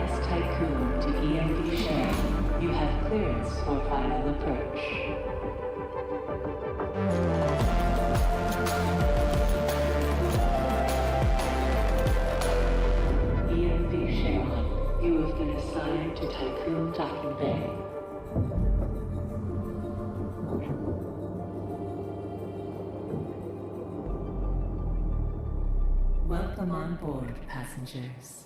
Enterprise Tycoon to Ixion. You have clearance for final approach. Ixion, you have been assigned to Tycoon Docking Bay. Welcome on board, passengers.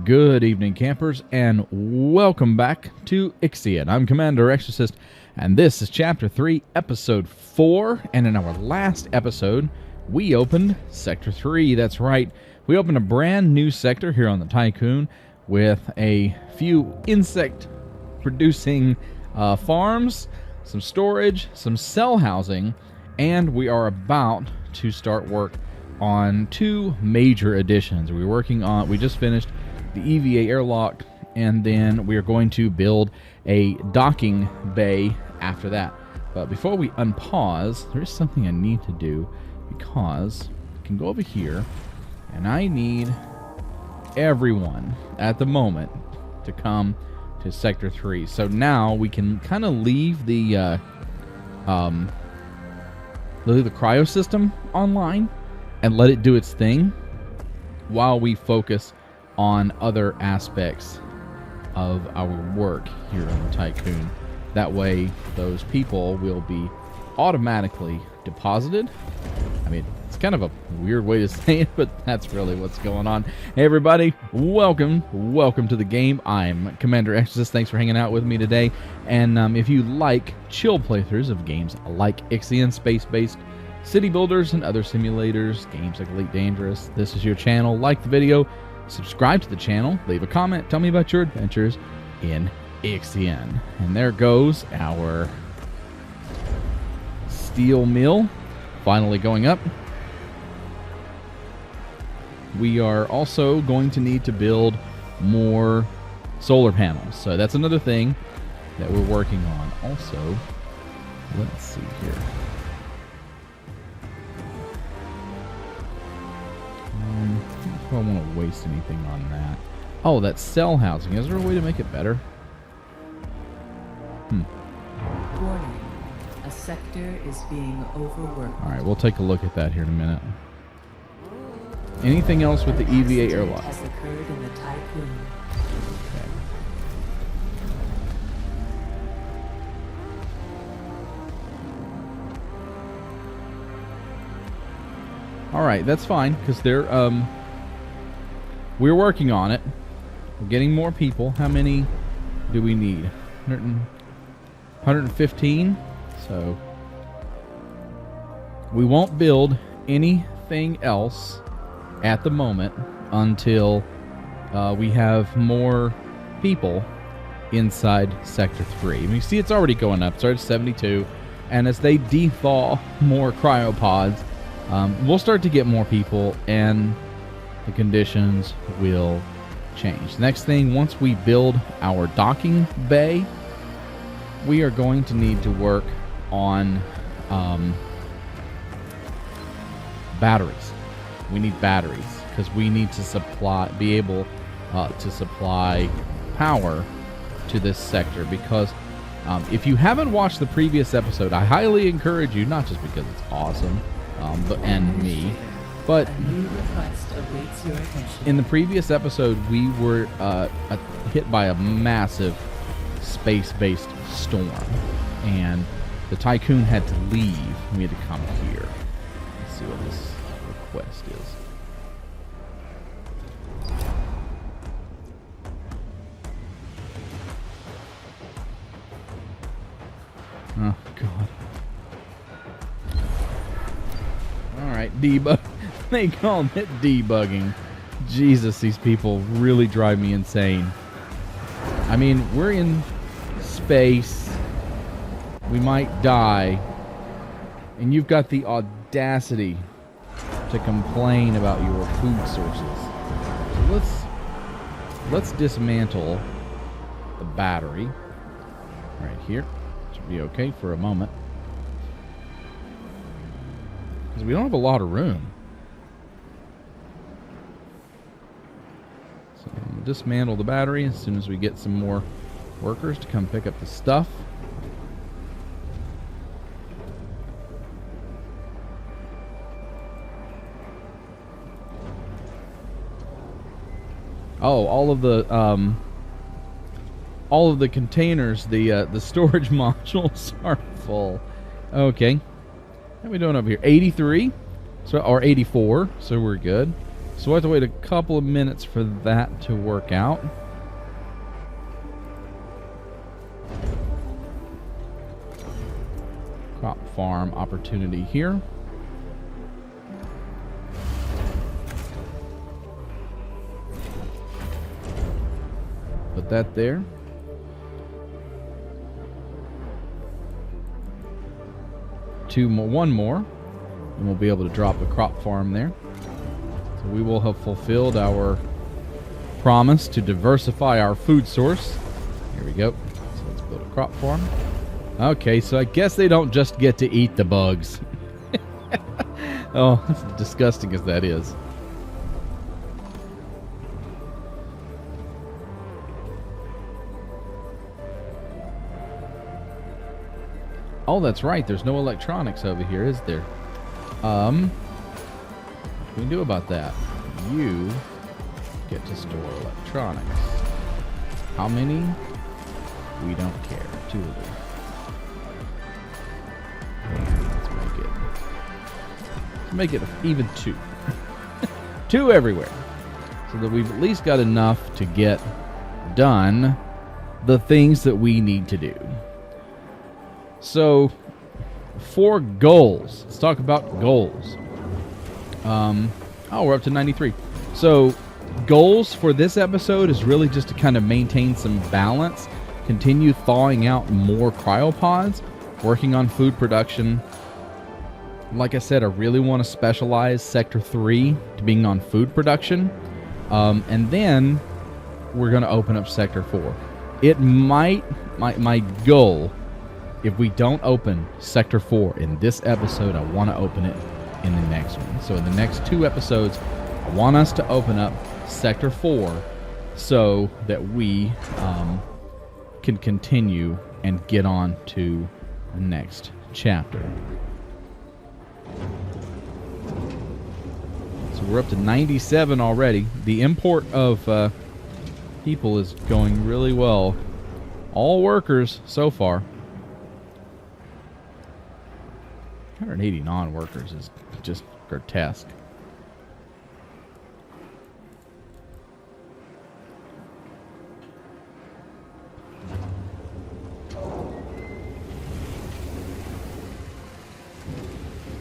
Good evening, campers, and welcome back to Ixion. I'm Commander Exorcist, and this is Chapter 3, Episode 4, and in our last episode, we opened Sector 3. That's right, we opened a brand new sector here on the Tycoon with a few insect-producing farms, some storage, some cell housing, and we are about to start work on two major additions. We just finished the EVA airlock, and then we are going to build a docking bay after that. But before we unpause, there is something I need to do, because I can go over here, and I need everyone at the moment to come to Sector 3. So now we can kind of leave the cryo system online and let it do its thing while we focus on other aspects of our work here on the Tycoon. That way, those people will be automatically deposited. I mean, it's kind of a weird way to say it, but that's really what's going on. Hey everybody, welcome to the game. I'm Commander Exorcist. Thanks for hanging out with me today. And if you like chill playthroughs of games like Ixion, space-based city builders and other simulators, games like Elite Dangerous, this is your channel. Like the video, subscribe to the channel, leave a comment, tell me about your adventures in Ixion. And there goes our steel mill, finally going up. We are also going to need to build more solar panels, so that's another thing that we're working on. Also, let's see here. I don't want to waste anything on that. Oh, that's cell housing. Is there a way to make it better? Warning. A sector is being overworked. Alright, we'll take a look at that here in a minute. Anything else with the EVA airlock? Has occurred in the Tycoon. Okay. Alright, that's fine, because they're, we're working on it. We're getting more people. How many do we need? 115? So, we won't build anything else at the moment until we have more people inside Sector 3. I mean, you see it's already going up. It's already 72. And as they dethaw more cryopods, we'll start to get more people, and the conditions will change. Next thing, once we build our docking bay, we are going to need to work on batteries. We need batteries because we need to be able to supply power to this sector. Because if you haven't watched the previous episode, I highly encourage you, not just because it's awesome, and me, but in the previous episode, we were hit by a massive space-based storm, and the Tycoon had to leave. We had to come here. Let's see what this request is. Oh, God. Alright, debug. They called it debugging. Jesus, these people really drive me insane. I mean, we're in space. We might die. And you've got the audacity to complain about your food sources. So let's dismantle the battery right here. Should be okay for a moment. Because we don't have a lot of room. So dismantle the battery as soon as we get some more workers to come pick up the stuff. Oh, all of the containers, the storage modules are full. Okay. How are we doing over here? 83, so or 84, so we're good. So we'll have to wait a couple of minutes for that to work out. Crop farm opportunity here. Put that there. One more, and we'll be able to drop a crop farm there. So we will have fulfilled our promise to diversify our food source. Here we go. So let's build a crop farm. Okay, so I guess they don't just get to eat the bugs. Oh, as disgusting as that is. Oh, that's right. There's no electronics over here, is there? What can we do about that? You get to store electronics. How many? We don't care. 2 will do. Let's make it even 2. 2 everywhere. So that we've at least got enough to get done the things that we need to do. So, for goals, let's talk about goals. Oh, we're up to 93. So, goals for this episode is really just to kind of maintain some balance, continue thawing out more cryopods, working on food production. Like I said, I really want to specialize Sector 3 to being on food production. And then we're going to open up Sector 4. It might, my goal, if we don't open Sector 4 in this episode, I want to open it in the next one. So in the next 2 episodes, I want us to open up Sector 4 so that we can continue and get on to the next chapter. So we're up to 97 already. The import of people is going really well. All workers so far. 180 non-workers is just grotesque.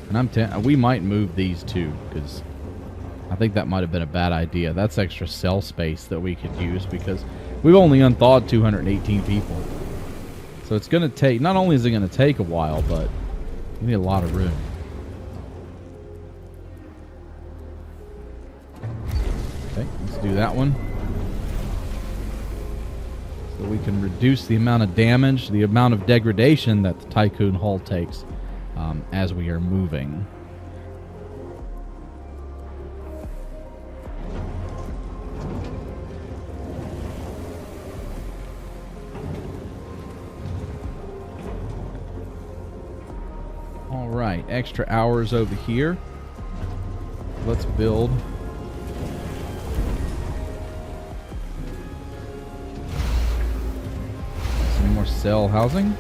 And we might move these two, because I think that might have been a bad idea. That's extra cell space that we could use, because we've only unthawed 218 people. So it's going to take, not only is it going to take a while, but we need a lot of room. Okay, let's do that one. So we can reduce the amount of damage, the amount of degradation that the Tycoon hull takes as we are moving. All right, extra hours over here. Let's build some more cell housing.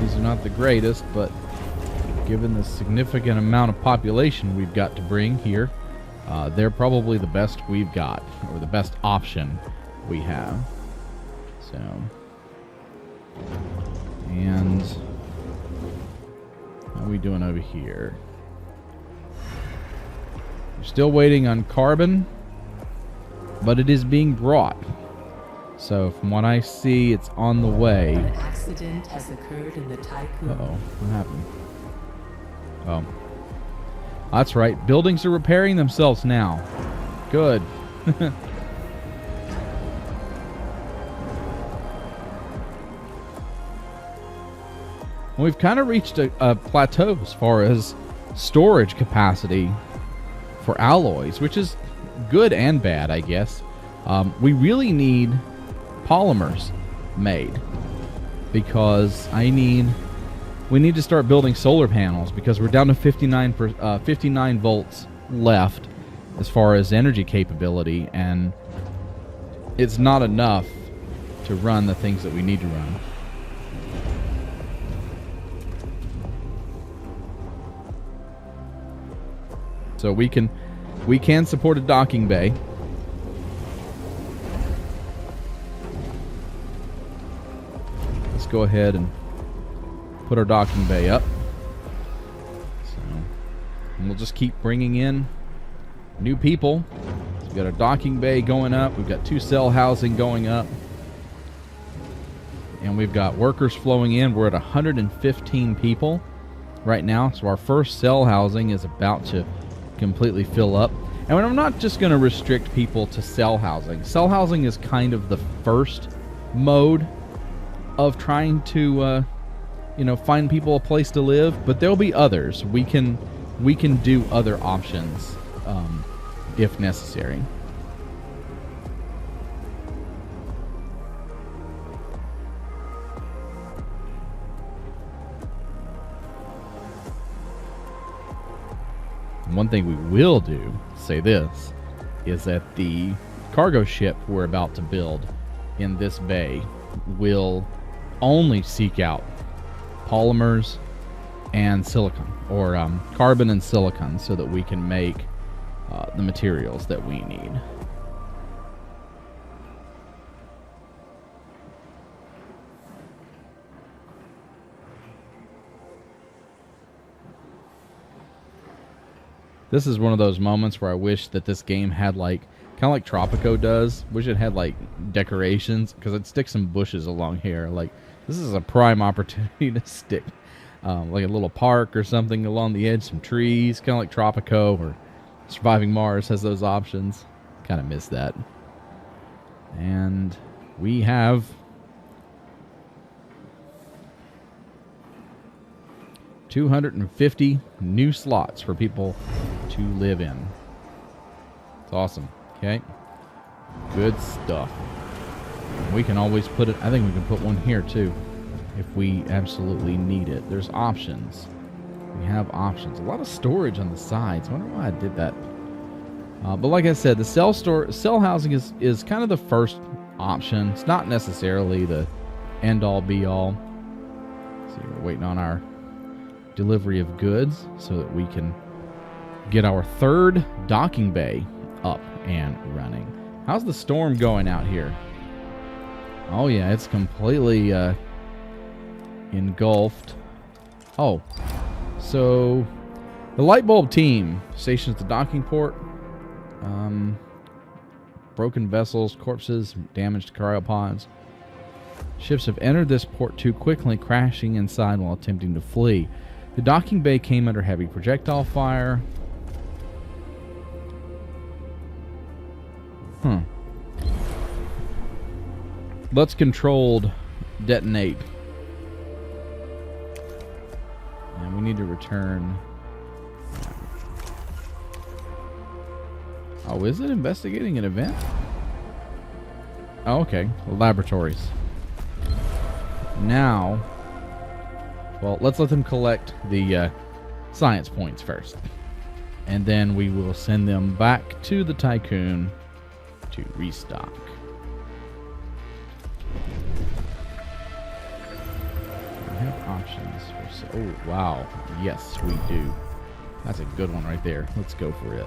These are not the greatest, but given the significant amount of population we've got to bring here, they're probably the best we've got, or the best option we have. So, and how are we doing over here? We're still waiting on carbon, but it is being brought. So from what I see, it's on the way. An accident has occurred in the Tycoon. Uh-oh, what happened? Oh, that's right. Buildings are repairing themselves now. Good. And we've kind of reached a plateau as far as storage capacity for alloys, which is good and bad, I guess. We really need polymers made because we need to start building solar panels because we're down to 59 volts left as far as energy capability, and it's not enough to run the things that we need to run. So we can support a docking bay. Let's go ahead and put our docking bay up. And we'll just keep bringing in new people. So we've got our docking bay going up. We've got 2 cell housing going up. And we've got workers flowing in. We're at 115 people right now. So our first cell housing is about to completely fill up. And I'm not just going to restrict people to cell housing. Cell housing is kind of the first mode of trying to find people a place to live, but there'll be others. We can do other options if necessary. One thing we will do, say this, is that the cargo ship we're about to build in this bay will only seek out polymers and silicon, or carbon and silicon, so that we can make the materials that we need. This is one of those moments where I wish that this game had kind of like Tropico does. Wish it had decorations, because I'd stick some bushes along here. This is a prime opportunity to stick like a little park or something along the edge, some trees, kind of like Tropico or Surviving Mars has those options. Kind of miss that. And we have 250 new slots for people to live in. It's awesome. Okay. Good stuff. We can always put it, I think we can put one here too, if we absolutely need it. There's options. We have options. A lot of storage on the sides. I wonder why I did that. But like I said, the cell housing is kind of the first option. It's not necessarily the end-all be-all. See, we're waiting on our delivery of goods so that we can get our third docking bay up and running. How's the storm going out here? Oh yeah, it's completely engulfed. Oh, so the light bulb team stations at the docking port. Broken vessels, corpses, damaged cryopods. Ships have entered this port too quickly, crashing inside while attempting to flee. The docking bay came under heavy projectile fire. Let's controlled detonate. And we need to return. Oh, is it investigating an event? Oh, okay. Laboratories. Now, well, let's let them collect the science points first. And then we will send them back to the Tycoon to restock. We have options. Oh, wow. Yes, we do. That's a good one right there. Let's go for it.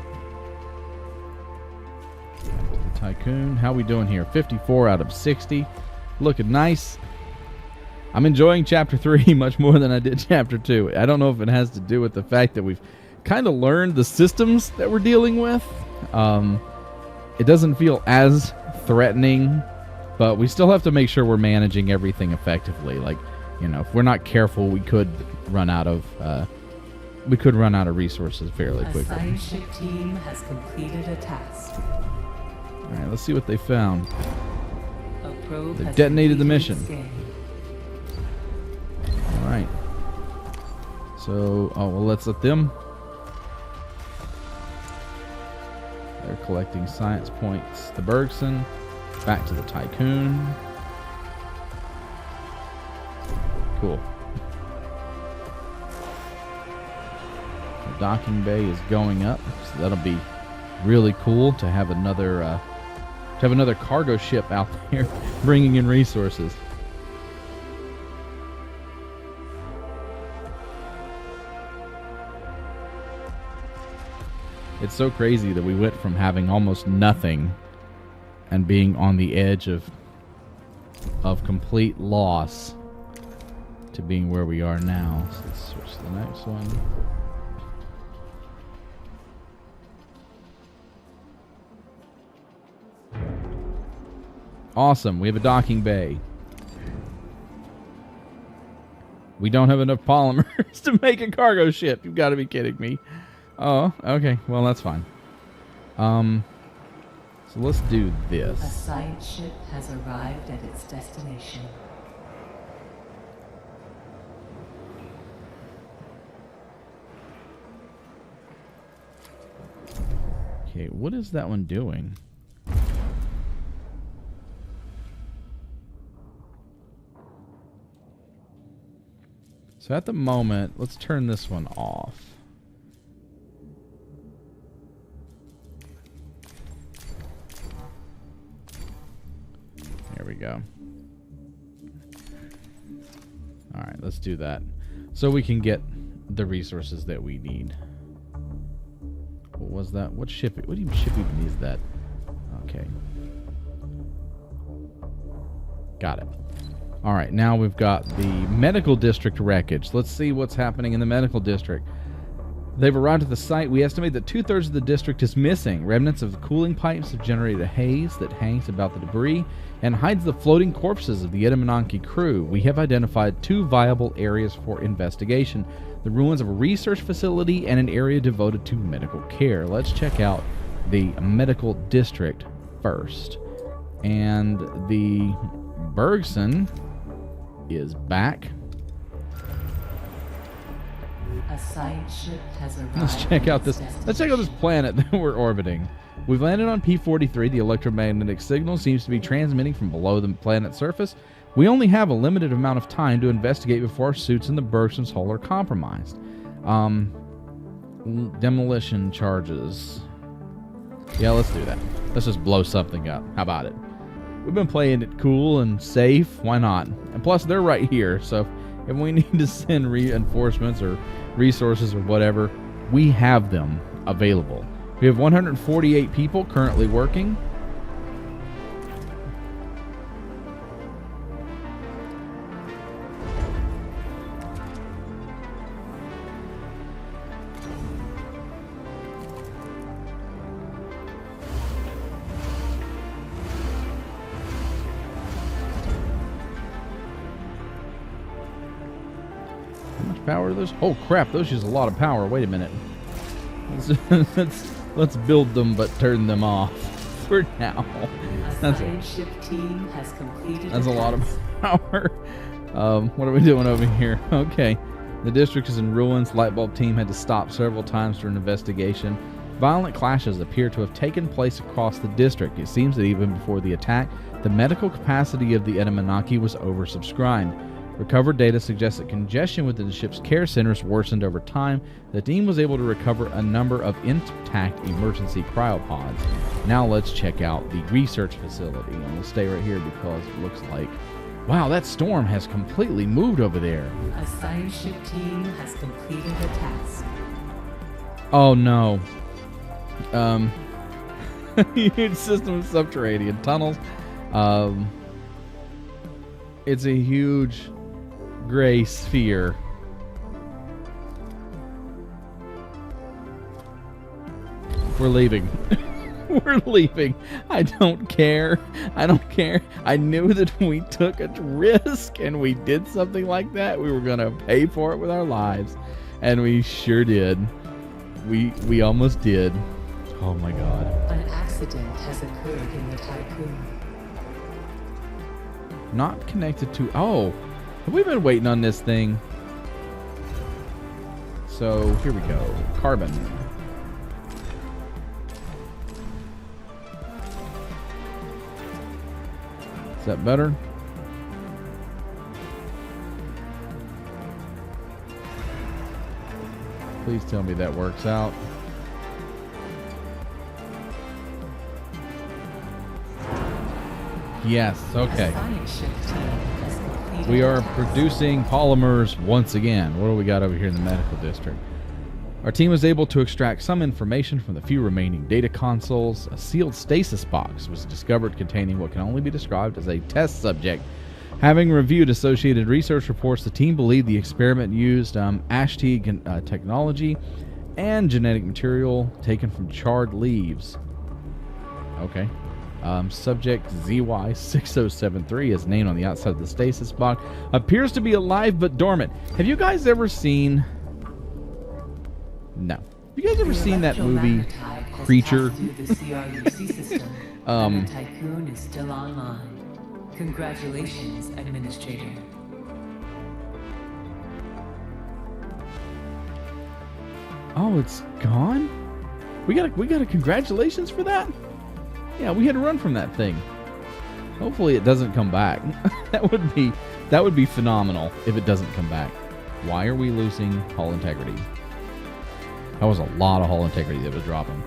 The Tycoon. How we doing here? 54 out of 60. Looking nice. I'm enjoying Chapter 3 much more than I did Chapter 2. I don't know if it has to do with the fact that we've kind of learned the systems that we're dealing with. It doesn't feel as threatening, but we still have to make sure we're managing everything effectively. If we're not careful, we could run out of resources fairly quickly. A science ship team has completed a task. All right, let's see what they found. A probe They has detonated the completed mission. its scan. All right. So, oh, well, let's let them. They're collecting science points. The Bergson. Back to the Tycoon. Cool. The docking bay is going up, so that'll be really cool to have another cargo ship out there bringing in resources. It's so crazy that we went from having almost nothing and being on the edge of complete loss to being where we are now. So let's switch to the next one. Awesome, we have a docking bay. We don't have enough polymers to make a cargo ship. You've got to be kidding me. Oh, okay. Well, that's fine. So let's do this. A science ship has arrived at its destination. Okay, what is that one doing? So at the moment, let's turn this one off. There we go. Alright, let's do that. So we can get the resources that we need. What was that? What ship even is that? Okay. Got it. Alright, now we've got the medical district wreckage. Let's see what's happening in the medical district. They've arrived at the site. We estimate that 2/3 of the district is missing. Remnants of the cooling pipes have generated a haze that hangs about the debris and hides the floating corpses of the Edamananki crew. We have identified 2 viable areas for investigation: the ruins of a research facility and an area devoted to medical care. Let's check out the medical district first. And the Bergson is back. A science ship has arrived. Let's check out this planet that we're orbiting. We've landed on P43. The electromagnetic signal seems to be transmitting from below the planet's surface. We only have a limited amount of time to investigate before our suits in the Bergson's hull are compromised. Demolition charges. Yeah, let's do that. Let's just blow something up. How about it? We've been playing it cool and safe. Why not? And plus, they're right here, so if we need to send reinforcements or resources or whatever, we have them available. We have 148 people currently working. Power to those? Oh crap, those use a lot of power. Wait a minute. Let's build them but turn them off for now. That's a lot of power. What are we doing over here? Okay. The district is in ruins. Lightbulb team had to stop several times for an investigation. Violent clashes appear to have taken place across the district. It seems that even before the attack, the medical capacity of the Edamanaki was oversubscribed. Recovered data suggests that congestion within the ship's care centers worsened over time. The team was able to recover a number of intact emergency cryopods. Now let's check out the research facility. And we'll stay right here because it looks like, wow, that storm has completely moved over there. A science ship team has completed a task. Oh no. Huge system of subterranean tunnels. It's a huge gray sphere. We're leaving. We're leaving. I don't care. I don't care. I knew that we took a risk and we did something like that. We were going to pay for it with our lives. And we sure did. We almost did. Oh my God. An accident has occurred in the Tycoon. Not connected to... Oh, have we been waiting on this thing? So here we go. Carbon. Is that better? Please tell me that works out. Yes, okay. We are producing polymers once again. What do we got over here in the medical district? Our team was able to extract some information from the few remaining data consoles. A sealed stasis box was discovered containing what can only be described as a test subject. Having reviewed associated research reports, the team believed the experiment used ASHT technology and genetic material taken from charred leaves. Okay. Subject ZY6073 is named on the outside of the stasis box. Appears to be alive but dormant. Have you guys ever seen... No. Have you guys ever seen that movie, Creature? The Tycoon is still online. Congratulations, Administrator. Oh, it's gone? We got a congratulations for that? Yeah, we had to run from that thing. Hopefully it doesn't come back. That would be phenomenal if it doesn't come back. Why are we losing hull integrity? That was a lot of hull integrity that was dropping.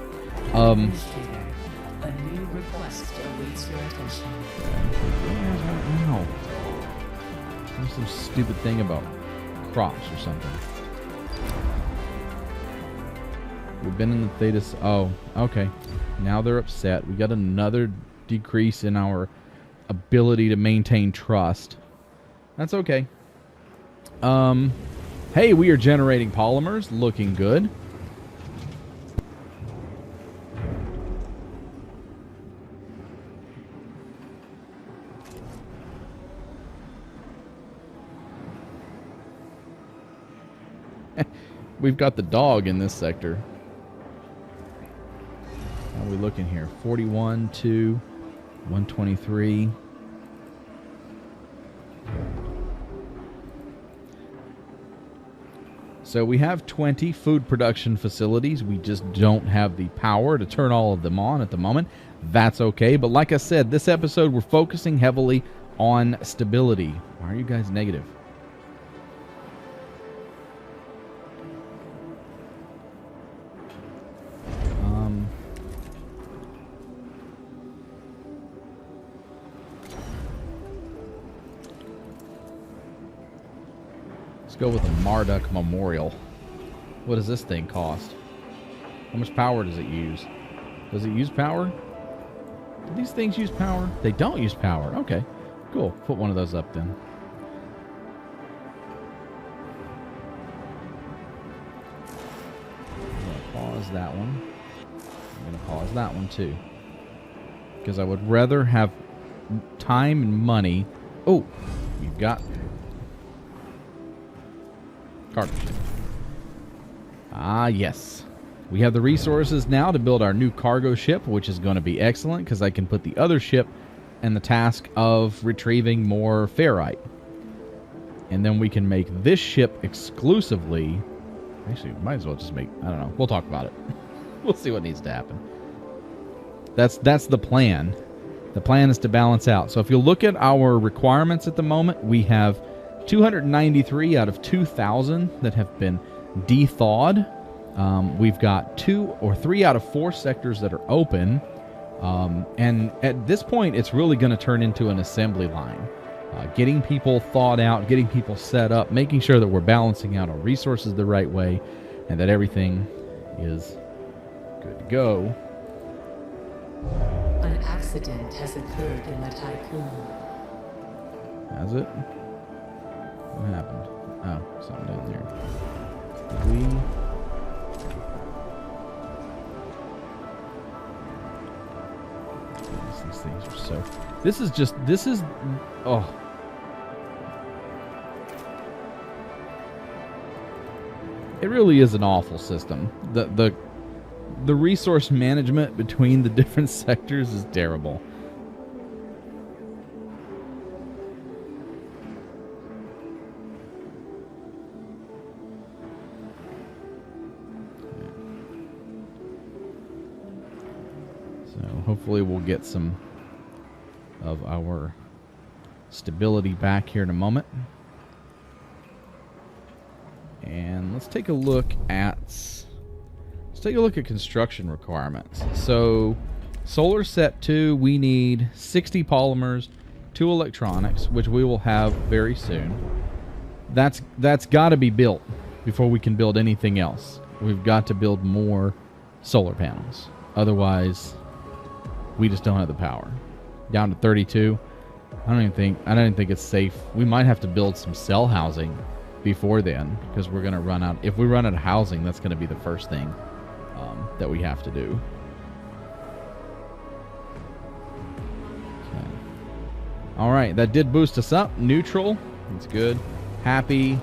Administrator, a new request awaits your attention. Wow. There's some stupid thing about crops or something. We've been in the theta... Oh, okay. Now they're upset. We got another decrease in our ability to maintain trust. That's okay. Hey, we are generating polymers. Looking good. We've got the dog in this sector. How are we looking here? 41 to 123. So we have 20 food production facilities. We just don't have the power to turn all of them on at the moment. That's okay. But like I said, this episode we're focusing heavily on stability. Why are you guys negative? Let's go with a Marduk Memorial. What does this thing cost? How much power does it use? Does it use power? Do these things use power? They don't use power. Okay, cool. Put one of those up then. I'm going to pause that one. I'm going to pause that one too. Because I would rather have time and money. Oh, we've got... cargo ship. Ah, yes. We have the resources now to build our new cargo ship, which is going to be excellent because I can put the other ship in the task of retrieving more ferrite. And then we can make this ship exclusively... Actually, might as well just make... I don't know. We'll talk about it. We'll see what needs to happen. That's the plan. The plan is to balance out. So if you look at our requirements at the moment, we have 293 out of 2,000 that have been de-thawed. We've got 2 or 3 out of 4 sectors that are open. And at this point, it's really going to turn into an assembly line. Getting people thawed out, getting people set up, making sure that we're balancing out our resources the right way, and that everything is good to go. An accident has occurred in the Tycoon. Has it? What happened? Oh, something down there. Did we... These things are so... This is... Oh. It really is an awful system. The resource management between the different sectors is terrible. So hopefully we'll get some of our stability back here in a moment. And let's take a look at construction requirements. So solar set 2, we need 60 polymers, 2 electronics, which we will have very soon. That's got to be built before we can build anything else. We've got to build more solar panels. Otherwise, we just don't have the power. Down to 32. I don't even think it's safe. We might have to build some cell housing before then, because we're going to run out. If we run out of housing, that's going to be the first thing that we have to do. Okay. All right, that did boost us up. Neutral. That's good. Happy.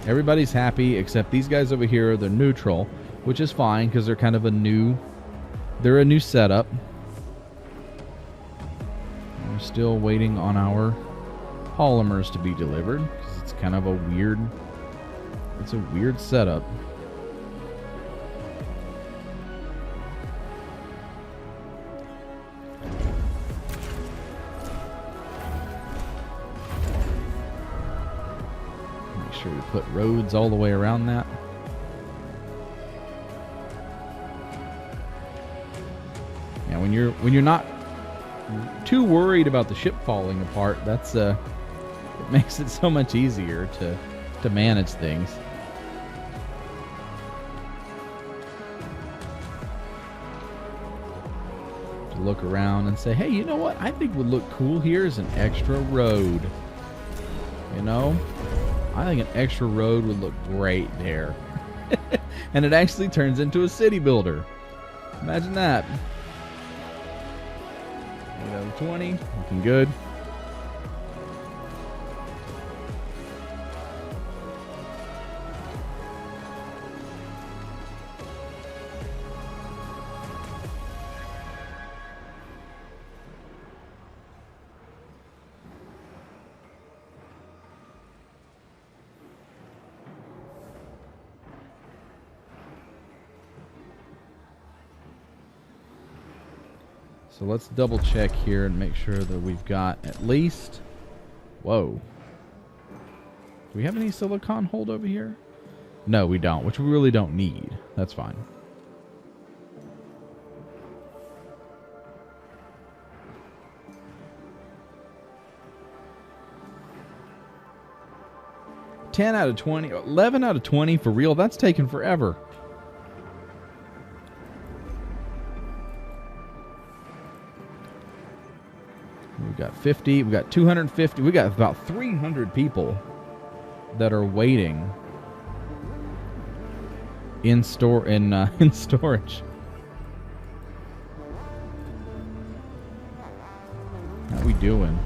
Everybody's happy except these guys over here. They're neutral, which is fine because they're kind of a new setup. We're still waiting on our polymers to be delivered because it's kind of a weird setup. Make sure we put roads all the way around that. Yeah, when you're not too worried about the ship falling apart, that's it makes it so much easier to manage things. To look around and say, hey, you know what I think would look cool here is an extra road. You know, I think an extra road would look great there. And it actually turns into a city builder. Imagine that. 20, looking good. So let's double check here and make sure that we've got at least... Whoa. Do we have any silicon hold over here? No, we don't, which we really don't need. That's fine. $10 out of 20, 11 out of 20 for real. That's taken forever. We've got 50, we've got 250, we got about 300 people that are waiting in storage. How we doing?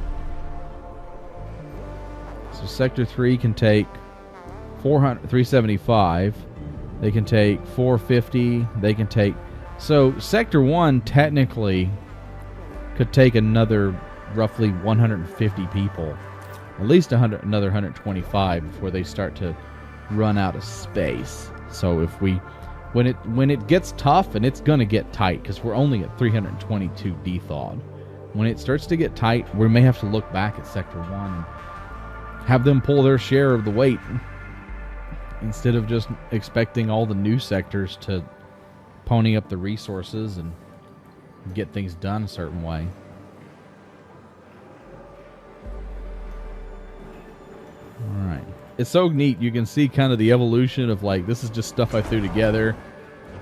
So sector 3 can take 375. They can take 450. They can take... So sector 1 technically could take another roughly 150 people. At least another 125 before they start to run out of space. So if we... When it gets tough, and it's going to get tight because we're only at 322 dethawed. When it starts to get tight, we may have to look back at sector 1 and have them pull their share of the weight instead of just expecting all the new sectors to pony up the resources and get things done a certain way. All right. It's so neat. You can see kind of the evolution of, like, this is just stuff I threw together.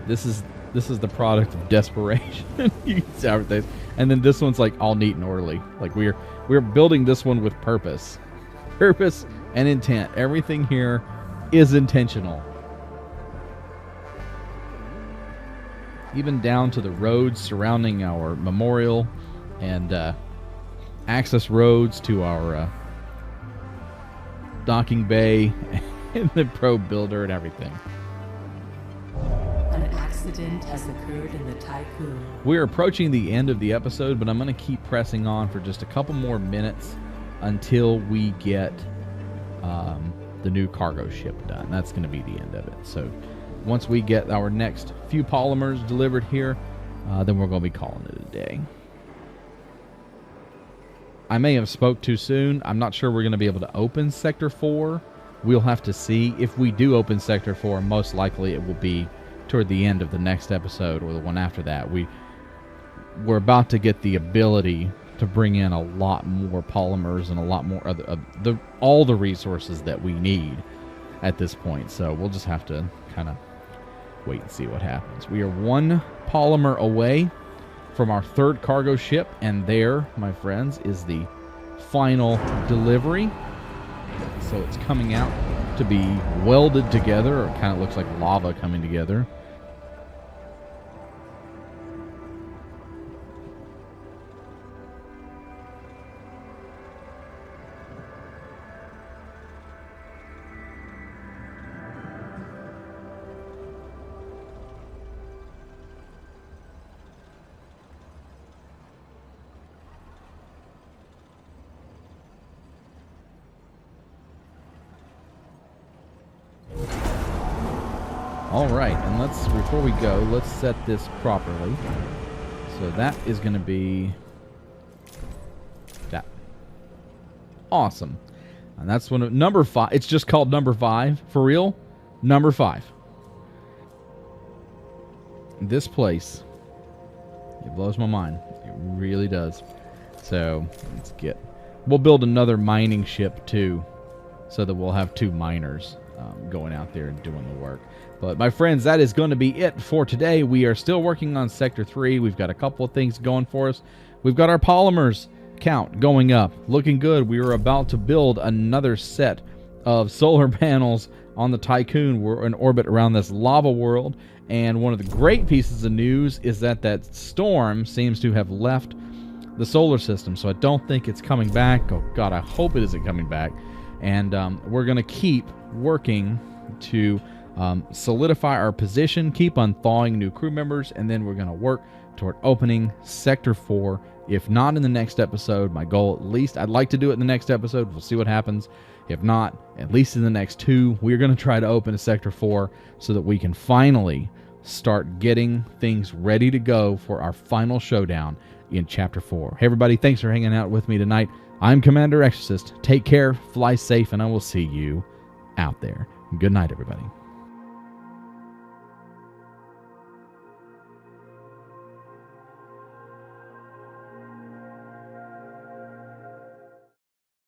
This is the product of desperation. You can see everything. And then this one's like all neat and orderly. Like we're building this one with purpose. Purpose and intent. Everything here is intentional. Even down to the roads surrounding our memorial and access roads to our docking bay and the probe builder and everything. An accident has occurred in the Tycoon. We're approaching the end of the episode, but I'm going to keep pressing on for just a couple more minutes until we get the new cargo ship done. That's going to be the end of it. So once we get our next few polymers delivered here, then we're going to be calling it a day. I may have spoke too soon. I'm not sure we're going to be able to open Sector 4. We'll have to see. If we do open Sector 4, most likely it will be toward the end of the next episode or the one after that. We're about to get the ability to bring in a lot more polymers and a lot more all the resources that we need at this point. So we'll just have to kind of wait and see what happens. We are one polymer away from our third cargo ship, and there, my friends, is the final delivery. So it's coming out to be welded together, or it kind of looks like lava coming together. All right, and before we go, let's set this properly. So that is going to be that. Awesome. And that's one of number 5. It's just called number 5 for real. Number 5. This place, it blows my mind. It really does. So we'll build another mining ship too, so that we'll have 2 miners going out there and doing the work. But my friends, that is going to be it for today. We are still working on Sector 3. We've got a couple of things going for us. We've got our polymers count going up, looking good. We are about to build another set of solar panels on the Tycoon. We're in orbit around this lava world, and one of the great pieces of news is that storm seems to have left the solar system, so I don't think it's coming back. Oh God, I hope it isn't coming back. And we're going to keep working to solidify our position, keep on thawing new crew members, and then we're going to work toward opening Sector 4. If not in the next episode, my goal at least, I'd like to do it in the next episode. We'll see what happens. If not, at least in the next 2, we're going to try to open a Sector 4 so that we can finally start getting things ready to go for our final showdown in Chapter 4. Hey everybody, thanks for hanging out with me tonight. I'm Commander Exorcist. Take care, fly safe, and I will see you out there. Good night, everybody.